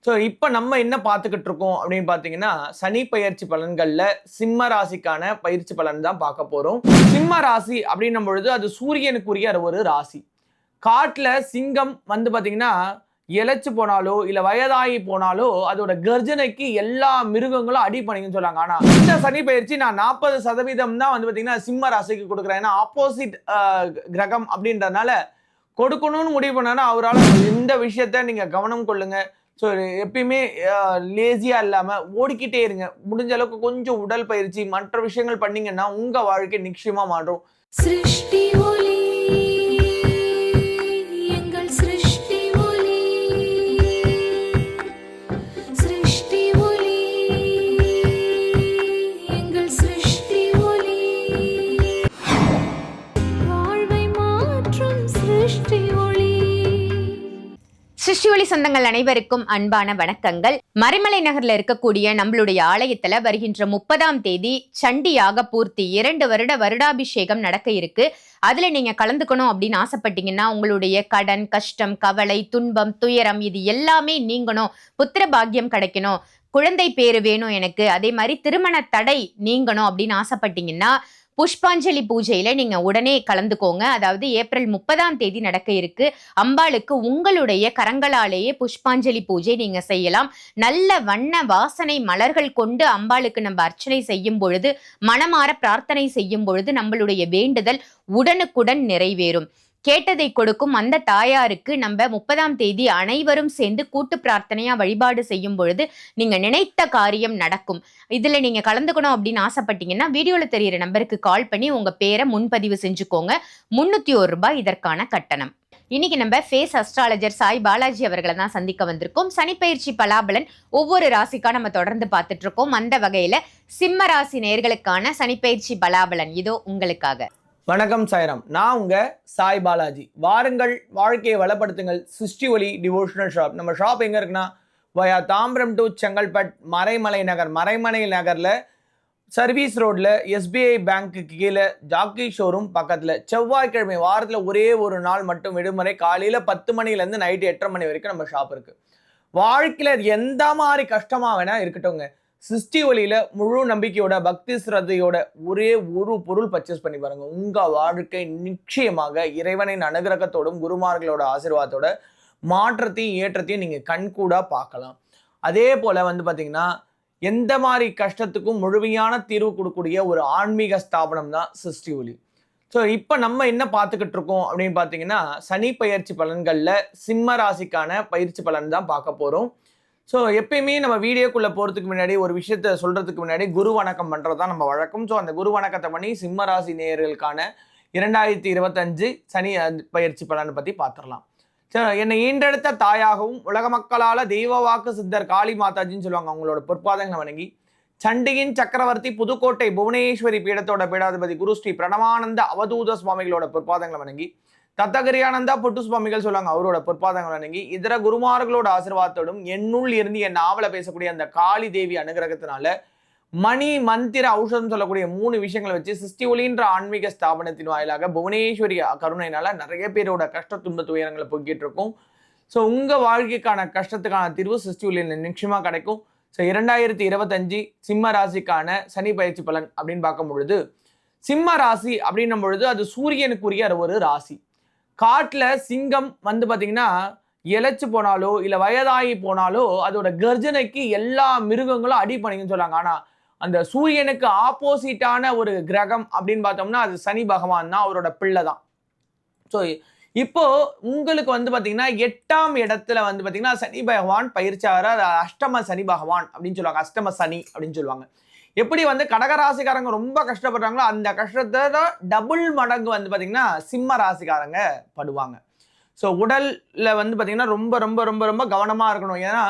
So இப்போ நம்ம என்ன பார்த்துக்கிட்டு இருக்கோம் அப்படின்னு பார்த்தீங்கன்னா, சனி பெயர்ச்சி பலன்கள்ல சிம்ம ராசிக்கான பயிற்சி பலன் தான் பார்க்க போறோம். சிம்ம ராசி அப்படின்னும் பொழுது அது சூரியனுக்குரிய ஒரு ராசி. காட்டுல சிங்கம் வந்து பார்த்தீங்கன்னா, இளைச்சு போனாலோ இல்ல வயதாகி போனாலோ அதோட கர்ஜனைக்கு எல்லா மிருகங்களும் அடிபணிங்கன்னு சொல்றாங்க. ஆனா இந்த சனி பயிற்சி நான் 40% தான் வந்து பார்த்தீங்கன்னா சிம்ம ராசிக்கு கொடுக்குறேன். ஏன்னா ஆப்போசிட் கிரகம் அப்படின்றதுனால கொடுக்கணும்னு முடிவு பண்ணானா அவரால் இந்த விஷயத்த நீங்க கவனம் கொள்ளுங்க. ஸோ எப்பயுமே லேசியா இல்லாம ஓடிக்கிட்டே இருங்க. முடிஞ்ச அளவுக்கு கொஞ்சம் உடல் பயிற்சி மற்ற விஷயங்கள் பண்ணீங்கன்னா உங்க வாழ்க்கை நிச்சயமா மாறும். சிருஷ்டி ஒளி எங்கள் சிருஷ்டி ஒளி சிருஷ்டி ஒளி எங்கள் சிருஷ்டி ஒளி வாழ்வை மாற்றும் சிருஷ்டி ஒளி. சிருஷ்டி ஒளி சொந்தங்கள் அனைவருக்கும் அன்பான வணக்கங்கள். மறைமலை நகர்ல இருக்கக்கூடிய நம்மளுடைய ஆலயத்துல வருகின்ற 30ஆம் தேதி சண்டி யாக பூர்த்தி 2 வருட வருடாபிஷேகம் நடக்க இருக்கு. அதுல நீங்க கலந்துக்கணும் அப்படின்னு ஆசைப்பட்டீங்கன்னா உங்களுடைய கடன், கஷ்டம், கவலை, துன்பம், துயரம் இது எல்லாமே நீங்கணும், புத்திர பாக்கியம் கிடைக்கணும், குழந்தை பேரு வேணும் எனக்கு, அதே மாதிரி திருமண தடை நீங்கணும் அப்படின்னு ஆசைப்பட்டீங்கன்னா புஷ்பாஞ்சலி பூஜையில நீங்க உடனே கலந்துக்கோங்க. அதாவது ஏப்ரல் 30ஆம் தேதி நடக்க இருக்கு. அம்பாளுக்கு உங்களுடைய கரங்களாலேயே புஷ்பாஞ்சலி பூஜை நீங்க செய்யலாம். நல்ல வண்ண வாசனை மலர்கள் கொண்டு அம்பாளுக்கு நம்ம அர்ச்சனை செய்யும் பொழுது, மனமாற பிரார்த்தனை செய்யும் பொழுது நம்மளுடைய வேண்டுதல் உடனுக்குடன் நிறைவேறும். கேட்டதை கொடுக்கும் அந்த தாயாருக்கு நம்ம 30ஆம் தேதி அனைவரும் சேர்ந்து கூட்டு பிரார்த்தனையா வழிபாடு செய்யும் பொழுது நீங்க நினைத்த காரியம் நடக்கும். இதுல நீங்க கலந்துக்கணும் அப்படின்னு ஆசைப்பட்டீங்கன்னா வீடியோல தெரியிற நம்பருக்கு கால் பண்ணி உங்க பேரை முன்பதிவு செஞ்சுக்கோங்க. 301 ரூபாய் இதற்கான கட்டணம். இன்னைக்கு நம்ம ஃபேஸ் அஸ்ட்ராலஜர் சாய் பாலாஜி அவர்களை தான் சந்திக்க வந்திருக்கோம். சனிப்பெயர்ச்சி பலாபலன் ஒவ்வொரு ராசிக்கா நம்ம தொடர்ந்து பார்த்துட்டு இருக்கோம். அந்த வகையில சிம்ம ராசி நேயர்களுக்கான சனிப்பெயர்ச்சி பலாபலன் இதோ உங்களுக்காக. வணக்கம் சாய்ராம், நான் உங்க சாய் பாலாஜி. வாருங்கள், வாழ்க்கையை வளப்படுத்துங்கள். சிருஷ்டி ஒளி டிவோஷனல் ஷாப். நம்ம ஷாப் எங்க இருக்குன்னா வயா தாம்பரம் டு செங்கல்பட் மறைமலை நகர்ல சர்வீஸ் ரோட்ல SBI பேங்க்கு கீழே ஜாக்கி ஷோரூம் பக்கத்துல. செவ்வாய்க்கிழமை வாரத்துல ஒரே ஒரு நாள் மட்டும் விடுமுறை. காலையில 10 மணிலேருந்து நைட்டு 8:30 மணி வரைக்கும் நம்ம ஷாப் இருக்கு. வாழ்க்கையில எந்த மாதிரி கஷ்டமா வேணா இருக்கட்டும்ங்க, சிருஷ்டி ஒளியில முழு நம்பிக்கையோட பக்தி சிரத்தையோட ஒரே ஒரு பொருள் பர்ச்சேஸ் பண்ணி பாருங்க. உங்க வாழ்க்கை நிச்சயமாக இறைவனின் அனுகிரகத்தோடும் குருமார்களோட ஆசீர்வாதத்தோட மாற்றத்தையும் ஏற்றத்தையும் நீங்க கண்கூடா பார்க்கலாம். அதே போல வந்து பாத்தீங்கன்னா எந்த மாதிரி கஷ்டத்துக்கும் முழுமையான தீர்வு கொடுக்கக்கூடிய ஒரு ஆன்மீக ஸ்தாபனம் தான் சிருஷ்டி ஒளி. ஸோ இப்போ நம்ம என்ன பார்த்துக்கிட்டு இருக்கோம் அப்படின்னு பார்த்தீங்கன்னா, சனி பெயர்ச்சி பலன்கள்ல சிம்ம ராசிக்கான பயிற்சி பலன் தான் பார்க்க போறோம். ஸோ எப்பயுமே நம்ம வீடியோக்குள்ளே போகிறதுக்கு முன்னாடி ஒரு விஷயத்த சொல்கிறதுக்கு முன்னாடி குரு வணக்கம் பண்ணுறது தான் நம்ம வழக்கம். ஸோ அந்த குரு வணக்கத்தை பண்ணி சிம்ம ராசி நேயர்களுக்கான 2025 சனி பயிற்சி பலனை பற்றி பார்த்துடலாம். ஸோ என்னை ஈண்டெடுத்த தாயாகவும் உலக மக்களால் தெய்வ வாக்கு சித்தர் காளி மாதாஜின்னு சொல்லுவாங்க. அவங்களோட பொற்பாதங்களை வணங்கி சண்டியின் சக்கரவர்த்தி புதுக்கோட்டை புவனேஸ்வரி பீடத்தோட பீடாதிபதி குரு ஸ்ரீ பிரணவானந்த அவதூத சுவாமிகளோட பொற்பாதங்களை வணங்கி தத்தகிரியானந்தா பொட்டு சுவாமிகள் சொல்லுவாங்க, அவரோட பொற்பாதங்கள் வணங்கி இதர குருமார்களோட ஆசீர்வாதத்தோடும் என்னுள் இருந்து என் நாவல பேசக்கூடிய அந்த காளி தேவி அனுகிரகத்தினால மணி மந்திர ஔஷதம் சொல்லக்கூடிய 3 விஷயங்களை வச்சு சிருஷ்டி ஒளின்ற ஆன்மீக ஸ்தாபனத்தின் வாயிலாக புவனேஸ்வரி கருணையினால நிறைய பேரோட கஷ்ட துன்ப துயரங்களை போக்கிட்டு இருக்கும். ஸோ உங்க வாழ்க்கைக்கான கஷ்டத்துக்கான தீர்வு சிருஷ்டி ஒளியில் நிச்சயமா கிடைக்கும். ஸோ 2025 சிம்ம ராசிக்கான சனி பயிற்சி பலன் அப்படின்னு பார்க்கும் பொழுது, சிம்ம ராசி அப்படின்னும் பொழுது அது சூரியனுக்குரிய ஒரு ராசி. காட்டுல சிங்கம் வந்து பாத்தீங்கன்னா இளைச்சு போனாலோ இல்ல வயதாகி போனாலோ அதோட கர்ஜனைக்கு எல்லா மிருகங்களும் அடிபணிங்கன்னு சொல்றாங்க. ஆனா அந்த சூரியனுக்கு ஆப்போசிட்டான ஒரு கிரகம் அப்படின்னு பார்த்தோம்னா அது சனி பகவான் தான், அவரோட பிள்ளை தான். ஸோ இப்போ உங்களுக்கு வந்து பாத்தீங்கன்னா 8ஆம் இடத்துல வந்து பாத்தீங்கன்னா சனி பகவான் பயிற்சியாளர், அது அஷ்டம சனி பகவான் அப்படின்னு சொல்லுவாங்க, அஷ்டம சனி அப்படின்னு சொல்லுவாங்க. எப்படி வந்து கடகராசிக்காரங்க ரொம்ப கஷ்டப்படுறாங்களோ அந்த கஷ்டத்தை டபுள் மடங்கு வந்து பார்த்தீங்கன்னா சிம்ம ராசிக்காரங்க படுவாங்க. ஸோ உடல்ல வந்து பார்த்தீங்கன்னா ரொம்ப ரொம்ப ரொம்ப ரொம்ப கவனமாக இருக்கணும். ஏன்னா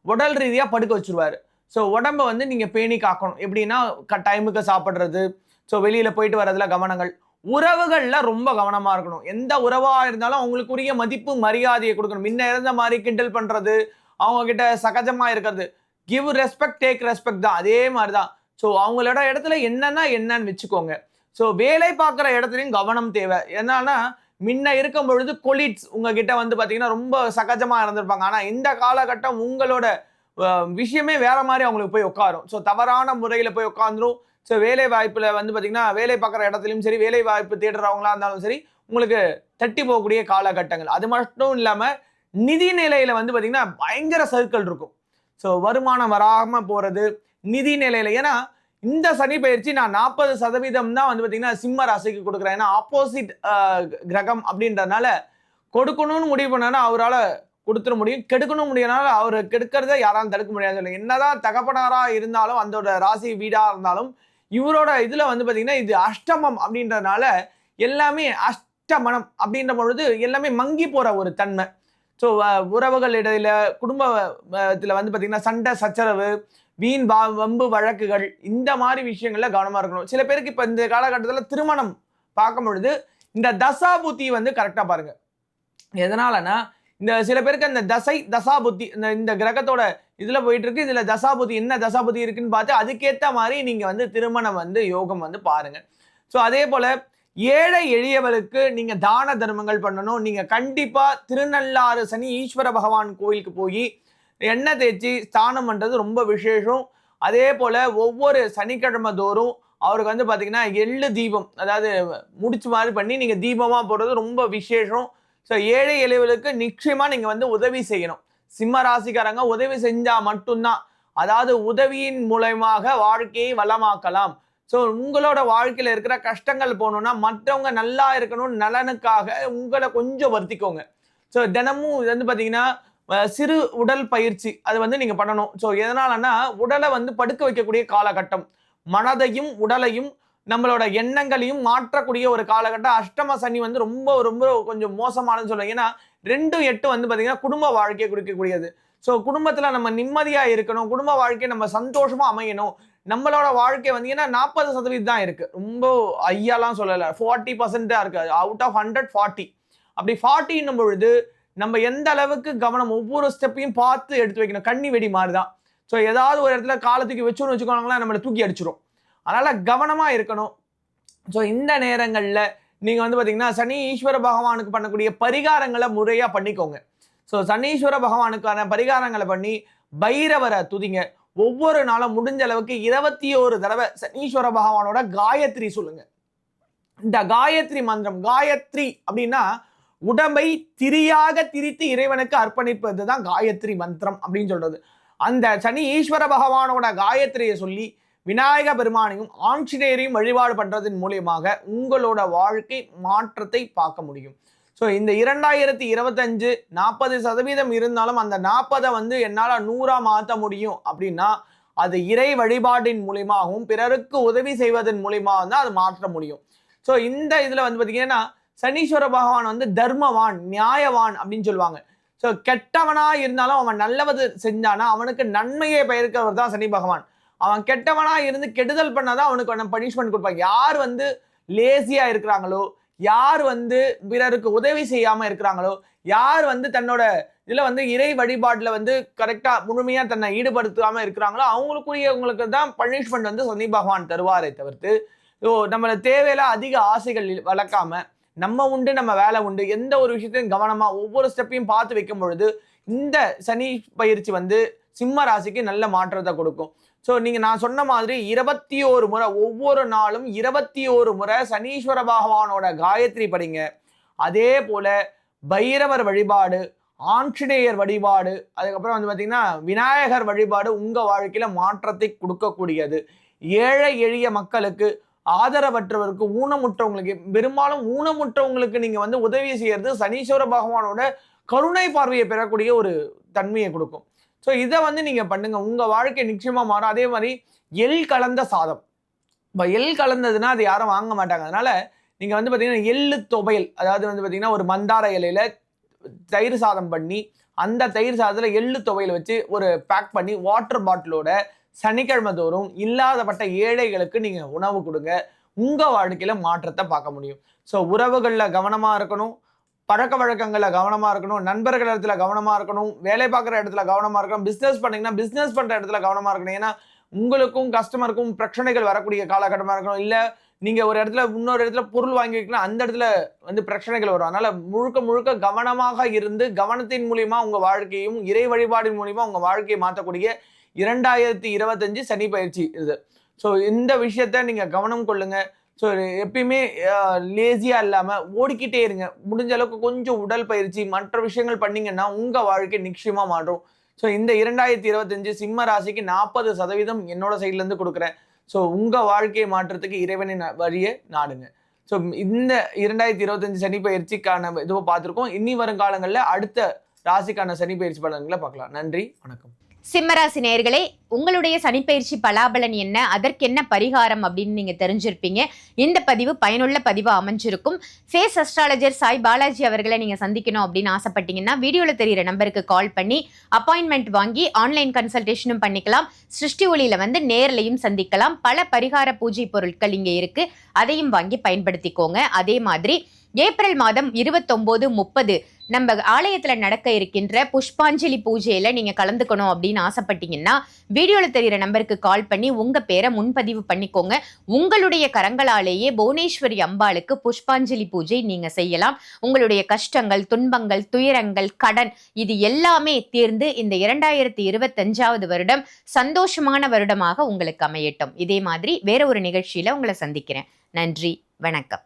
உடல் ரீதியாக படுக்க வச்சுருவாரு. ஸோ உடம்பை வந்து நீங்கள் பேணி காக்கணும். எப்படின்னா டைமுக்கு சாப்பிட்றது, ஸோ வெளியில் போயிட்டு வர்றதுல கவனங்கள், உறவுகளில் ரொம்ப கவனமாக இருக்கணும். எந்த உறவாக இருந்தாலும் அவங்களுக்குரிய மதிப்பு மரியாதையை கொடுக்கணும். முன்ன இருந்த மாதிரி கிண்டல் பண்ணுறது, அவங்க கிட்ட சகஜமாக இருக்கிறது, கிவ் ரெஸ்பெக்ட் டேக் ரெஸ்பெக்ட் தான், அதே மாதிரி தான். ஸோ அவங்களோட இடத்துல என்னன்னு வச்சுக்கோங்க. ஸோ வேலை பார்க்குற இடத்துலையும் கவனம் தேவை. என்னன்னா முன்ன இருக்கும் பொழுது கொலீட்ஸ் உங்ககிட்ட வந்து பார்த்தீங்கன்னா ரொம்ப சகஜமாக இருந்திருப்பாங்க. ஆனால் இந்த காலகட்டம் உங்களோட விஷயமே வேற மாதிரி அவங்களுக்கு போய் உட்காரும். ஸோ தவறான முறையில் போய் உட்காந்துரும். ஸோ வேலை வாய்ப்பில் வந்து பார்த்தீங்கன்னா வேலை பார்க்குற இடத்துலையும் சரி, வேலை வாய்ப்பு தேடுறவங்களா இருந்தாலும் சரி, உங்களுக்கு தட்டி போகக்கூடிய காலகட்டங்கள். அது மட்டும் இல்லாமல் நிதி நிலையில் வந்து பார்த்தீங்கன்னா பயங்கர சர்க்கிள் இருக்கும். ஸோ வருமானம் வராமல் போகிறது நிதி நிலையில். ஏன்னா இந்த சனி பயிற்சி நான் 40% தான் வந்து பார்த்தீங்கன்னா சிம்ம ராசிக்கு கொடுக்குறேன். ஏன்னா ஆப்போசிட் கிரகம் அப்படின்றதுனால கொடுக்கணும்னு முடிவு பண்ணானா அவரால் கொடுத்துட முடியும், கெடுக்கணும் முடியனால அவர் கெடுக்கிறத யாராலும் தடுக்க முடியாது. என்னதான் தகப்பனாராக இருந்தாலும் அந்த ராசி வீடாக இருந்தாலும் இவரோட இதில் வந்து பார்த்தீங்கன்னா இது அஷ்டமம் அப்படின்றதுனால எல்லாமே அஷ்டமனம் அப்படின்ற பொழுது எல்லாமே மங்கி போகிற ஒரு தன்மை. ஸோ உறவுகள் இடையில குடும்பத்தில் வந்து பார்த்தீங்கன்னா சண்டை சச்சரவு, வீண் வம்பு வழக்குகள், இந்த மாதிரி விஷயங்கள்ல கவனமாக இருக்கணும். சில பேருக்கு இப்போ இந்த காலகட்டத்தில் திருமணம் பார்க்கும் பொழுது இந்த தசாபுத்தி வந்து கரெக்டாக பாருங்க. எதனாலனா இந்த சில பேருக்கு அந்த தசாபுத்தி இந்த கிரகத்தோட இதில் போயிட்டு இருக்கு. இதில் தசாபுத்தி என்ன தசாபுத்தி இருக்குன்னு பார்த்து அதுக்கேற்ற மாதிரி நீங்கள் வந்து திருமணம் வந்து யோகம் வந்து பாருங்க. ஸோ அதே போல் ஏழை எளியவருக்கு நீங்கள் தான தர்மங்கள் பண்ணணும். நீங்கள் கண்டிப்பாக திருநள்ளாறு சனி ஈஸ்வர பகவான் கோயிலுக்கு போய் எண்ணெய் தேய்ச்சி ஸ்தானம் பண்ணுறது ரொம்ப விசேஷம். அதே போல் ஒவ்வொரு சனிக்கிழமை தோறும் அவருக்கு வந்து பார்த்தீங்கன்னா எள்ளு தீபம், அதாவது முடிச்சு மாதிரி பண்ணி நீங்கள் தீபமாக போடுறது ரொம்ப விசேஷம். ஸோ ஏழை எளியவர்களுக்கு நிச்சயமாக நீங்கள் வந்து உதவி செய்யணும். சிம்ம ராசிக்காரங்க உதவி செஞ்சால் மட்டும்தான், அதாவது உதவியின் மூலமாக வாழ்க்கையை வளமாக்கலாம். ஸோ உங்களோட வாழ்க்கையில் இருக்கிற கஷ்டங்கள் போகணுன்னா மற்றவங்க நல்லா இருக்கணும் நலனுக்காக உங்களை கொஞ்சம் வருத்திக்கோங்க. ஸோ தினமும் இது வந்து பார்த்தீங்கன்னா சிறு உடல் பயிற்சி அது வந்து நீங்கள் பண்ணணும். ஸோ எதனாலன்னா உடலை வந்து படுக்க வைக்கக்கூடிய காலகட்டம், மனதையும் உடலையும் நம்மளோட எண்ணங்களையும் மாற்றக்கூடிய ஒரு காலகட்டம். அஷ்டம சனி வந்து ரொம்ப ரொம்ப கொஞ்சம் மோசமானதுன்னு சொல்லுவாங்க. ஏன்னா 2-8 வந்து பார்த்தீங்கன்னா குடும்ப வாழ்க்கையை கொடுக்கக்கூடியது. ஸோ குடும்பத்தில் நம்ம நிம்மதியாக இருக்கணும், குடும்ப வாழ்க்கையை நம்ம சந்தோஷமாக அமையணும். நம்மளோட வாழ்க்கை வந்து ஏன்னா 40% தான் இருக்குது, ரொம்ப ஐயாலாம் சொல்லலை, 40% தான் இருக்குது. Out of 100 40. அப்படி 40 பொழுது நம்ம எந்த அளவுக்கு கவனம் ஒவ்வொரு ஸ்டெப்பையும் பார்த்து எடுத்து வைக்கணும். கண்ணி வெடி மாதிரி தான். ஸோ ஏதாவது ஒரு இடத்துல காலத்துக்கு வச்சோன்னு வச்சுக்கோங்களேன், நம்மளை தூக்கி அடிச்சிடும். அதனால் கவனமாக இருக்கணும். ஸோ இந்த நேரங்களில் நீங்கள் வந்து பார்த்தீங்கன்னா சனி ஈஸ்வர பகவானுக்கு பண்ணக்கூடிய பரிகாரங்களை முறையாக பண்ணிக்கோங்க. ஸோ சனீஸ்வர பகவானுக்கான பரிகாரங்களை பண்ணி பைரவரை துதிங்க. ஒவ்வொரு நாளும் முடிஞ்ச அளவுக்கு 21 தடவை சனீஸ்வர பகவானோட காயத்ரி சொல்லுங்க. இந்த காயத்ரி மந்திரம், காயத்ரி அப்படின்னா உடம்பை திரியாக திரித்து இறைவனுக்கு அர்ப்பணிப்பது தான் காயத்ரி மந்திரம் அப்படின்னு சொல்றது. அந்த சனி ஈஸ்வர பகவானோட காயத்ரியை சொல்லி விநாயக பெருமானையும் ஆஞ்சநேயரையும் வழிபாடு பண்றதன் மூலியமாக உங்களோட வாழ்க்கை மாற்றத்தை பார்க்க முடியும். ஸோ இந்த 2025 40% இருந்தாலும் அந்த 40 வந்து என்னால் 100 மாற்ற முடியும் அப்படின்னா அது இறை வழிபாட்டின் மூலியமாகவும் பிறருக்கு உதவி செய்வதன் மூலியமாக தான் அது மாற்ற முடியும். ஸோ இந்த இதில் வந்து பார்த்தீங்கன்னா சனீஸ்வர பகவான் வந்து தர்மவான், நியாயவான் அப்படின்னு சொல்லுவாங்க. ஸோ கெட்டவனா இருந்தாலும் அவன் நல்லவது செஞ்சானா அவனுக்கு நன்மையை பயர்க்கிறவர் தான் சனி பகவான். அவன் கெட்டவனா இருந்து கெடுதல் பண்ணாதான் அவனுக்கு பனிஷ்மெண்ட் கொடுப்பாங்க. யார் வந்து லேசியா இருக்கிறாங்களோ, யார் வந்து பிறருக்கு உதவி செய்யாம இருக்கிறாங்களோ, யார் வந்து தன்னோட இதுல வந்து இறை வழிபாட்டில் வந்து கரெக்டா முழுமையா தன்னை ஈடுபடுத்தாம இருக்கிறாங்களோ அவங்களுக்குரியவங்களுக்கு தான் பனிஷ்மெண்ட் வந்து சனி பகவான் தருவாரை தவிர்த்து நம்மள தேவையில அதிக ஆசைகள் வளர்க்காம நம்ம உண்டு நம்ம வேலை உண்டு எந்த ஒரு விஷயத்தையும் கவனமா ஒவ்வொரு ஸ்டெப்பையும் பார்த்து வைக்கும் பொழுது இந்த சனி பயிற்சி வந்து சிம்ம ராசிக்கு நல்ல மாற்றத்தை கொடுக்கும். ஸோ நான் சொன்ன மாதிரி 21 முறை ஒவ்வொரு நாளும் 21 முறை சனீஸ்வர பகவானோட காயத்ரி படிங்க. அதே போல பைரவர் வழிபாடு, ஆஞ்சநேயர் வழிபாடு, அதுக்கப்புறம் வந்து பார்த்தீங்கன்னா விநாயகர் வழிபாடு உங்கள் வாழ்க்கையில் மாற்றத்தை கொடுக்கக்கூடியது. ஏழை எளிய மக்களுக்கு, ஆதரவற்றவருக்கு, ஊனமுற்றவங்களுக்கு, பெரும்பாலும் ஊனமுற்றவங்களுக்கு நீங்கள் வந்து உதவி செய்யறது சனீஸ்வர பகவானோட கருணை பார்வையை பெறக்கூடிய ஒரு தன்மையை கொடுக்கும். ஸோ இதை வந்து நீங்கள் பண்ணுங்க, உங்கள் வாழ்க்கை நிச்சயமாக மாறும். அதே மாதிரி எள் கலந்த சாதம், இப்போ எள் கலந்ததுன்னா அது யாரும் வாங்க மாட்டாங்க. அதனால நீங்கள் வந்து பார்த்தீங்கன்னா எள்ளு துவையல், அதாவது வந்து பார்த்தீங்கன்னா ஒரு மந்தார இலையில தயிர் சாதம் பண்ணி அந்த தயிர் சாதத்தில் எள்ளு துவையல் வச்சு ஒரு பேக் பண்ணி வாட்டர் பாட்டிலோட சனிக்கிழமை தோறும் இல்லாதப்பட்ட ஏழைகளுக்கு நீங்கள் உணவு கொடுங்க. உங்கள் வாழ்க்கையில் மாற்றத்தை பார்க்க முடியும். ஸோ உறவுகளில் கவனமாக இருக்கணும், பழக்க வழக்கங்களில் கவனமாக இருக்கணும், நண்பர்கள் இடத்துல கவனமாக இருக்கணும், வேலை பார்க்குற இடத்துல கவனமாக இருக்கணும், பிஸ்னஸ் பண்ணிங்கன்னா பிஸ்னஸ் பண்ணுற இடத்துல கவனமாக இருக்கணும். ஏன்னா உங்களுக்கும் கஸ்டமருக்கும் பிரச்சனைகள் வரக்கூடிய காலகட்டமாக இருக்கணும். இல்லை நீங்கள் ஒரு இடத்துல இன்னொரு இடத்துல பொருள் வாங்கி வைக்கலாம், அந்த இடத்துல வந்து பிரச்சனைகள் வரும். அதனால் முழுக்க முழுக்க கவனமாக இருந்து கவனத்தின் மூலிமா உங்கள் வாழ்க்கையும் இறை வழிபாடின் மூலிமா உங்கள் வாழ்க்கையை மாற்றக்கூடிய 2025 சனி பயிற்சி இது. ஸோ இந்த விஷயத்த நீங்கள் கவனம் கொள்ளுங்க. ஸோ எப்பயுமே லேசியாக இல்லாமல் ஓடிக்கிட்டே இருங்க. முடிஞ்ச அளவுக்கு கொஞ்சம் உடல் பயிற்சி மற்ற விஷயங்கள் பண்ணிங்கன்னா உங்கள் வாழ்க்கை நிச்சயமாக மாறும். ஸோ இந்த 2025 சிம்ம ராசிக்கு 40% என்னோட சைட்லேருந்து கொடுக்குறேன். ஸோ உங்கள் வாழ்க்கையை மாற்றத்துக்கு இறைவனின் வழியை நாடுங்க. ஸோ இந்த 2025 சனி பயிற்சிக்கான இதுவை பார்த்துருக்கோம். இனி வரும் காலங்களில் அடுத்த ராசிக்கான சனி பயிற்சி பலன்களை பார்க்கலாம். நன்றி, வணக்கம். சிம்மராசி நேயர்களே, உங்களுடைய சனிப்பயிற்சி பலாபலன் என்ன, அதற்கு என்ன பரிகாரம் அப்படின்னு நீங்க தெரிஞ்சிருப்பீங்க. இந்த பதிவு பயனுள்ள பதிவா அமைஞ்சிருக்கும். ஃபேஸ் அஸ்ட்ராலஜர் சாய் பாலாஜி அவர்களை நீங்க சந்திக்கணும் அப்படின்னு ஆசைப்பட்டீங்கன்னா வீடியோல தெரியிற நம்பருக்கு கால் பண்ணி அப்பாயின்மெண்ட் வாங்கி ஆன்லைன் கன்சல்டேஷனும் பண்ணிக்கலாம். சிருஷ்டி ஒளியில வந்து நேர்லையும் சந்திக்கலாம். பல பரிகார பூஜை பொருட்கள் இங்க இருக்கு, அதையும் வாங்கி பயன்படுத்திக்கோங்க. அதே மாதிரி ஏப்ரல் மாதம் 29, 30 நம்ம ஆலயத்துல நடக்க இருக்கின்ற புஷ்பாஞ்சலி பூஜையில நீங்க கலந்துக்கணும் அப்படின்னு ஆசைப்பட்டீங்கன்னா வீடியோல தெரியிற நம்பருக்கு கால் பண்ணி உங்க பேரை முன்பதிவு பண்ணிக்கோங்க. உங்களுடைய கரங்களாலேயே புவனேஸ்வரி அம்பாளுக்கு புஷ்பாஞ்சலி பூஜை நீங்க செய்யலாம். உங்களுடைய கஷ்டங்கள், துன்பங்கள், துயரங்கள், கடன் இது எல்லாமே தீர்ந்து இந்த 2025 வருடம் சந்தோஷமான வருடமாக உங்களுக்கு அமையட்டும். இதே மாதிரி வேற ஒரு நிகழ்ச்சியில உங்களை சந்திக்கிறேன். நன்றி, வணக்கம்.